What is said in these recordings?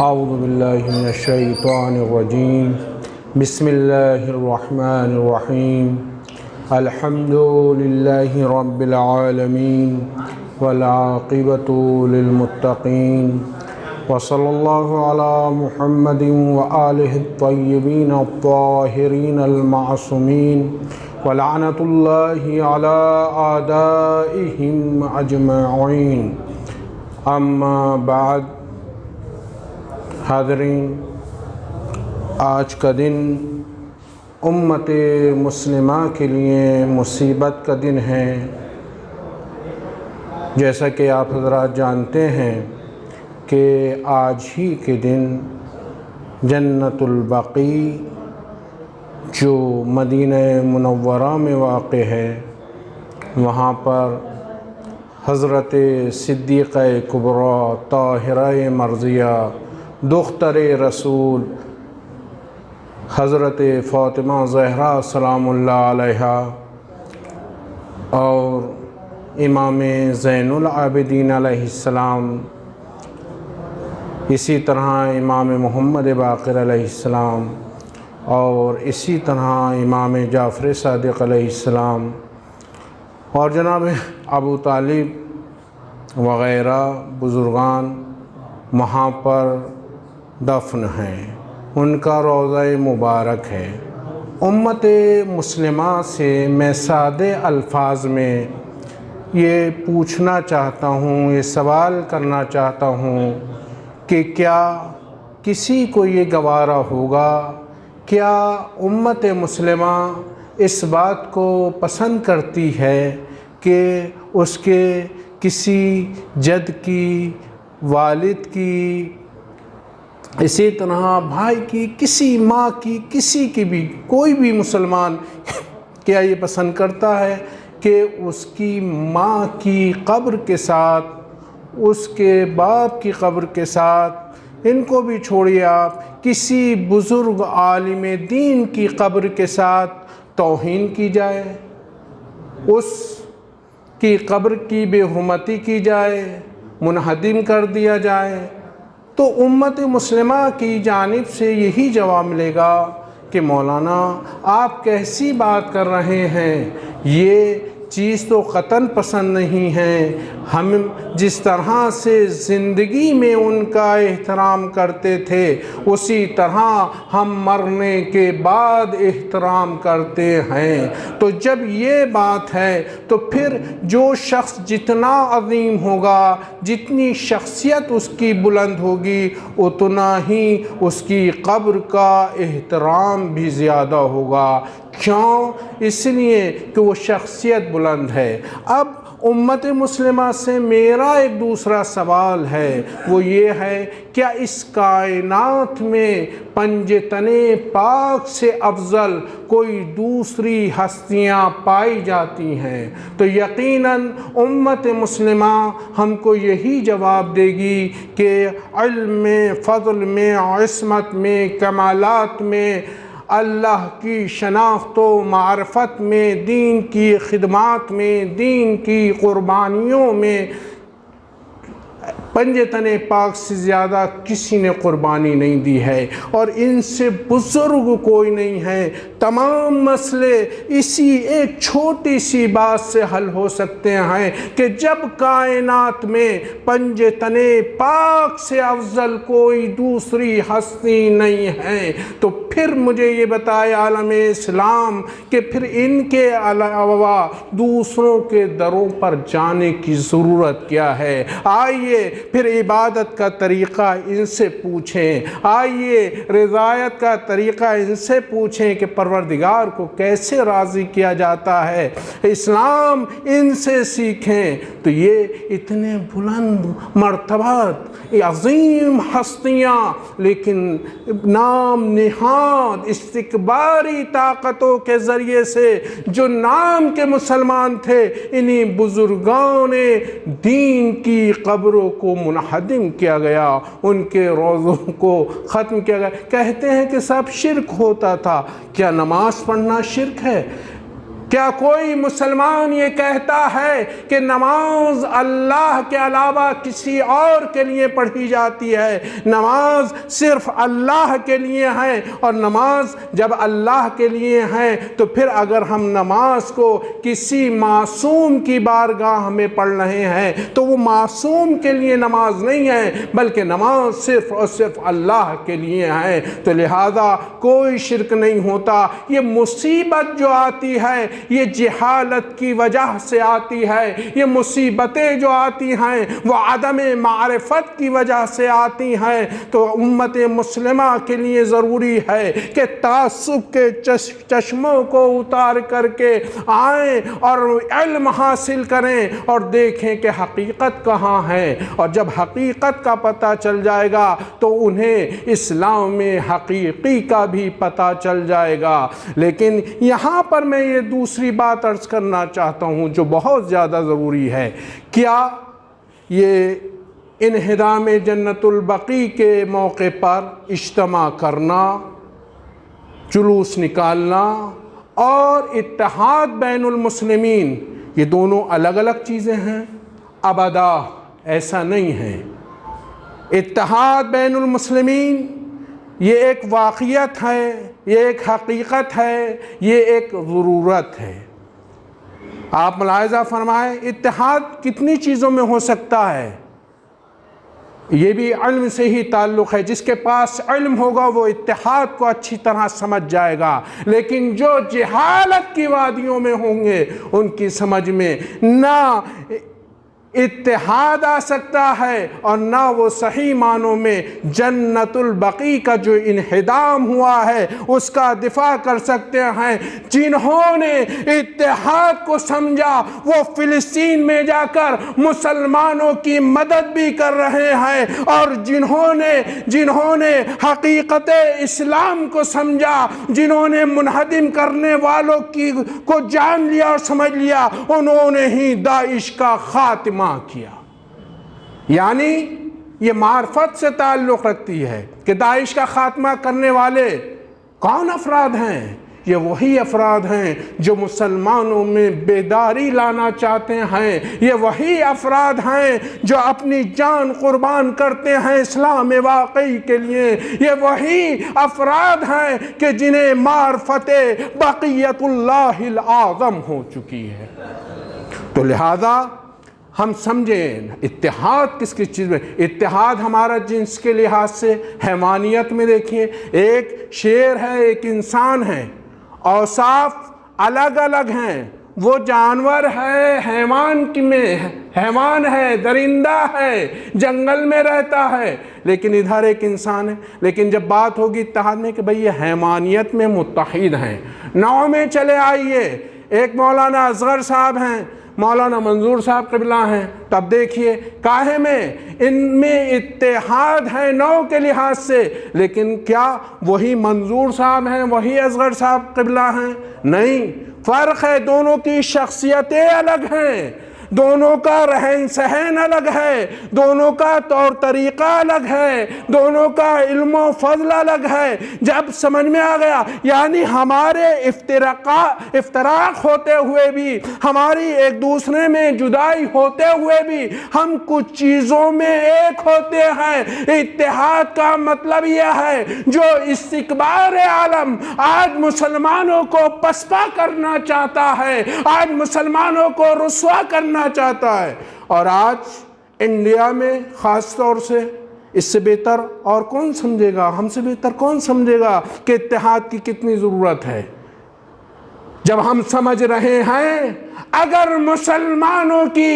اعوذ باللہ من الشیطان الرجیم بسم اللہ الرحمن الرحیم الحمد للہ رب العالمین والعاقبۃ للمتقین وصلی اللہ علی محمد وآلہ الطیبین الطاہرین المعصومین ولعنۃ اللہ علی اعدائہم اجمعین اما بعد۔ حاضرین، آج کا دن امت مسلمہ کے لیے مصیبت کا دن ہے۔ جیسا کہ آپ حضرات جانتے ہیں کہ آج ہی کے دن جنت البقیع جو مدینہ منورہ میں واقع ہے، وہاں پر حضرت صدیقہ کبریٰ طاہرہ مرضیہ دختر رسول حضرت فاطمہ زہرا سلام اللہ علیہا اور امام زین العابدین علیہ السلام، اسی طرح امام محمد باقر علیہ السلام اور اسی طرح امام جعفر صادق علیہ السلام اور جناب ابو طالب وغیرہ بزرگان وہاں پر دفن ہیں، ان کا روضہ مبارک ہے۔ امت مسلمہ سے میں سادے الفاظ میں یہ پوچھنا چاہتا ہوں، یہ سوال کرنا چاہتا ہوں کہ کیا کسی کو یہ گوارا ہوگا، کیا امت مسلمہ اس بات کو پسند کرتی ہے کہ اس کے کسی جد کی، والد کی، اسی طرح بھائی کی، کسی ماں کی، کسی کی بھی، کوئی بھی مسلمان کیا یہ پسند کرتا ہے کہ اس کی ماں کی قبر کے ساتھ، اس کے باپ کی قبر کے ساتھ، ان کو بھی چھوڑیے آپ، کسی بزرگ عالم دین کی قبر کے ساتھ توہین کی جائے، اس کی قبر کی بے حرمتی کی جائے، منہدم کر دیا جائے، تو امت مسلمہ کی جانب سے یہی جواب ملے گا کہ مولانا آپ کیسی بات کر رہے ہیں، یہ چیز تو قطعاً پسند نہیں ہے۔ ہم جس طرح سے زندگی میں ان کا احترام کرتے تھے، اسی طرح ہم مرنے کے بعد احترام کرتے ہیں۔ تو جب یہ بات ہے تو پھر جو شخص جتنا عظیم ہوگا، جتنی شخصیت اس کی بلند ہوگی، اتنا ہی اس کی قبر کا احترام بھی زیادہ ہوگا۔ کیوں؟ اس لیے کہ وہ شخصیت بلند ہے۔ اب امت مسلمہ سے میرا ایک دوسرا سوال ہے، وہ یہ ہے، کیا اس کائنات میں پنج تن پاک سے افضل کوئی دوسری ہستیاں پائی جاتی ہیں؟ تو یقیناً امت مسلمہ ہم کو یہی جواب دے گی کہ علم میں، فضل میں، عصمت میں، کمالات میں، اللہ کی شناخت و معرفت میں، دین کی خدمات میں، دین کی قربانیوں میں پنج تن پاک سے زیادہ کسی نے قربانی نہیں دی ہے، اور ان سے بزرگ کوئی نہیں ہے۔ تمام مسئلے اسی ایک چھوٹی سی بات سے حل ہو سکتے ہیں کہ جب کائنات میں پنج تن پاک سے افضل کوئی دوسری ہستی نہیں ہے، تو پھر مجھے یہ بتائے عالم اسلام کہ پھر ان کے علاوہ دوسروں کے دروں پر جانے کی ضرورت کیا ہے؟ آئیے پھر عبادت کا طریقہ ان سے پوچھیں، آئیے رضایت کا طریقہ ان سے پوچھیں کہ پروردگار کو کیسے راضی کیا جاتا ہے، اسلام ان سے سیکھیں۔ تو یہ اتنے بلند مرتبات، عظیم ہستیاں، لیکن نام نہاد استکباری طاقتوں کے ذریعے سے جو نام کے مسلمان تھے، انہی بزرگان دین کی قبروں کو منہدم کیا گیا، ان کے روضوں کو ختم کیا گیا۔ کہتے ہیں کہ سب شرک ہوتا تھا، کیا نماز پڑھنا شرک ہے؟ کیا کوئی مسلمان یہ کہتا ہے کہ نماز اللہ کے علاوہ کسی اور کے لیے پڑھی جاتی ہے؟ نماز صرف اللہ کے لیے ہے، اور نماز جب اللہ کے لیے ہے تو پھر اگر ہم نماز کو کسی معصوم کی بارگاہ میں پڑھ رہے ہیں تو وہ معصوم کے لیے نماز نہیں ہے، بلکہ نماز صرف اور صرف اللہ کے لیے ہے۔ تو لہذا کوئی شرک نہیں ہوتا۔ یہ مصیبت جو آتی ہے یہ جہالت کی وجہ سے آتی ہے، یہ مصیبتیں جو آتی ہیں وہ عدم معرفت کی وجہ سے آتی ہیں۔ تو امت مسلمہ کے لیے ضروری ہے کہ تعصب کے چشموں کو اتار کر کے آئیں اور علم حاصل کریں اور دیکھیں کہ حقیقت کہاں ہے، اور جب حقیقت کا پتہ چل جائے گا تو انہیں اسلام میں حقیقی کا بھی پتہ چل جائے گا۔ لیکن یہاں پر میں یہ دوسری بات عرض کرنا چاہتا ہوں جو بہت زیادہ ضروری ہے۔ کیا یہ انہدام جنت البقیع کے موقع پر اجتماع کرنا، جلوس نکالنا اور اتحاد بین المسلمین یہ دونوں الگ الگ چیزیں ہیں؟ ابدا ایسا نہیں ہے۔ اتحاد بین المسلمین یہ ایک واقعیت ہے، یہ ایک حقیقت ہے، یہ ایک ضرورت ہے۔ آپ ملاحظہ فرمائیں اتحاد کتنی چیزوں میں ہو سکتا ہے؟ یہ بھی علم سے ہی تعلق ہے۔ جس کے پاس علم ہوگا وہ اتحاد کو اچھی طرح سمجھ جائے گا، لیکن جو جہالت کی وادیوں میں ہوں گے ان کی سمجھ میں نہ اتحاد آ سکتا ہے اور نہ وہ صحیح معنوں میں جنت البقیع کا جو انہدام ہوا ہے اس کا دفاع کر سکتے ہیں۔ جنہوں نے اتحاد کو سمجھا وہ فلسطین میں جا کر مسلمانوں کی مدد بھی کر رہے ہیں، اور جنہوں نے حقیقت اسلام کو سمجھا، جنہوں نے منہدم کرنے والوں کو جان لیا اور سمجھ لیا، انہوں نے ہی داعش کا خاتمہ کیا۔ یعنی یہ معرفت سے تعلق رکھتی ہے کہ داعش کا خاتمہ کرنے والے کون افراد ہیں؟ یہ وہی افراد ہیں جو مسلمانوں میں بیداری لانا چاہتے ہیں، یہ وہی افراد ہیں جو اپنی جان قربان کرتے ہیں اسلام واقعی کے لیے، یہ وہی افراد ہیں کہ جنہیں معرفت بقیت اللہ الاعظم ہو چکی ہے۔ تو لہذا ہم سمجھیں اتحاد کس چیز میں؟ اتحاد ہمارا جنس کے لحاظ سے حیوانیت میں دیکھیے، ایک شیر ہے، ایک انسان ہے، اوصاف الگ الگ ہیں۔ وہ جانور ہے، حیوان ہے، درندہ ہے، جنگل میں رہتا ہے، لیکن ادھر ایک انسان ہے۔ لیکن جب بات ہوگی اتحاد میں کہ بھئی یہ حیوانیت میں متحد ہیں، نو میں چلے آئیے، ایک مولانا اصغر صاحب ہیں، مولانا منظور صاحب قبلہ ہیں، تب دیکھیے کاہے میں ان میں اتحاد ہے نو کے لحاظ سے، لیکن کیا وہی منظور صاحب ہیں، وہی اصغر صاحب قبلہ ہیں؟ نہیں، فرق ہے، دونوں کی شخصیتیں الگ ہیں، دونوں کا رہن سہن الگ ہے، دونوں کا طور طریقہ الگ ہے، دونوں کا علم و فضل الگ ہے۔ جب سمجھ میں آ گیا، یعنی ہمارے افتراق ہوتے ہوئے بھی، ہماری ایک دوسرے میں جدائی ہوتے ہوئے بھی ہم کچھ چیزوں میں ایک ہوتے ہیں۔ اتحاد کا مطلب یہ ہے جو استکبار عالم آج مسلمانوں کو پسپا کرنا چاہتا ہے، آج مسلمانوں کو رسوا کرنا چاہتا ہے، اور آج انڈیا میں خاص طور سے اس سے بہتر اور کون سمجھے گا، ہم سے بہتر کون سمجھے گا کہ اتحاد کی کتنی ضرورت ہے؟ جب ہم سمجھ رہے ہیں اگر مسلمانوں کی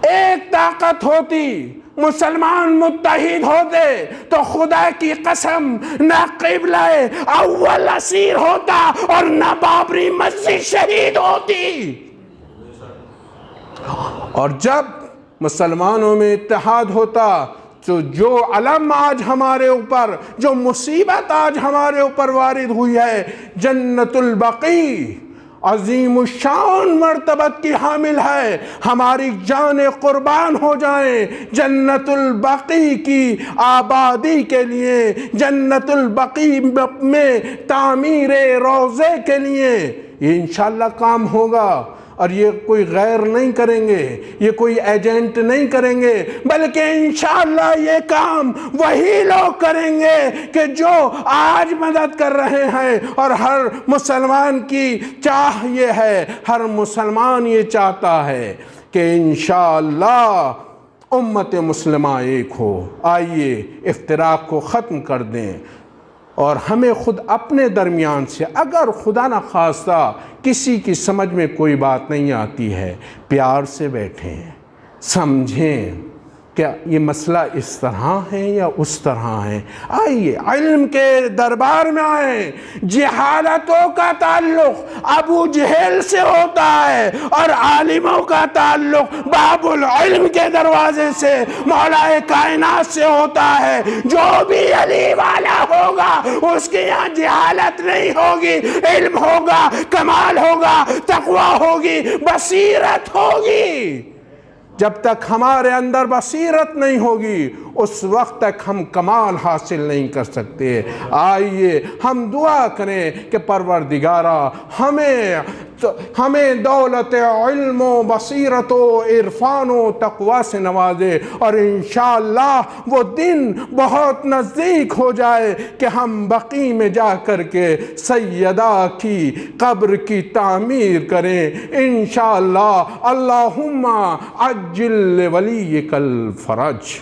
ایک طاقت ہوتی، مسلمان متحد ہوتے، تو خدا کی قسم نہ قبلہ اول اسیر ہوتا اور نہ بابری مسجد شہید ہوتی۔ اور جب مسلمانوں میں اتحاد ہوتا تو جو علم آج ہمارے اوپر، جو مصیبت آج ہمارے اوپر وارد ہوئی ہے، جنت البقیع عظیم الشان مرتبت کی حامل ہے، ہماری جانیں قربان ہو جائیں جنت البقیع کی آبادی کے لیے، جنت البقیع میں تعمیر روضے کے لیے۔ یہ انشاءاللہ کام ہوگا، اور یہ کوئی غیر نہیں کریں گے، یہ کوئی ایجنٹ نہیں کریں گے، بلکہ انشاءاللہ یہ کام وہی لوگ کریں گے کہ جو آج مدد کر رہے ہیں۔ اور ہر مسلمان کی چاہ یہ ہے، ہر مسلمان یہ چاہتا ہے کہ انشاءاللہ امت مسلمہ ایک ہو۔ آئیے افتراق کو ختم کر دیں، اور ہمیں خود اپنے درمیان سے اگر خدا نخواستہ کسی کی سمجھ میں کوئی بات نہیں آتی ہے، پیار سے بیٹھیں، سمجھیں کہ یہ مسئلہ اس طرح ہے یا اس طرح ہے۔ آئیے علم کے دربار میں آئیں۔ جہالتوں کا تعلق ابو جہل سے ہوتا ہے، اور عالموں کا تعلق باب العلم کے دروازے سے مولا کائنات سے ہوتا ہے۔ جو بھی علی والا ہوگا اس کے یہاں جہالت نہیں ہوگی، علم ہوگا، کمال ہوگا، تقوی ہوگی، بصیرت ہوگی۔ جب تک ہمارے اندر بصیرت نہیں ہوگی اس وقت تک ہم کمال حاصل نہیں کر سکتے۔ آئیے ہم دعا کریں کہ پروردگارا ہمیں دولت علم و بصیرت و عرفان و تقوی سے نوازے، اور انشاءاللہ وہ دن بہت نزدیک ہو جائے کہ ہم بقیع میں جا کر کے سیدہ کی قبر کی تعمیر کریں انشاءاللہ۔ اللہم عجل ولیک الفرج۔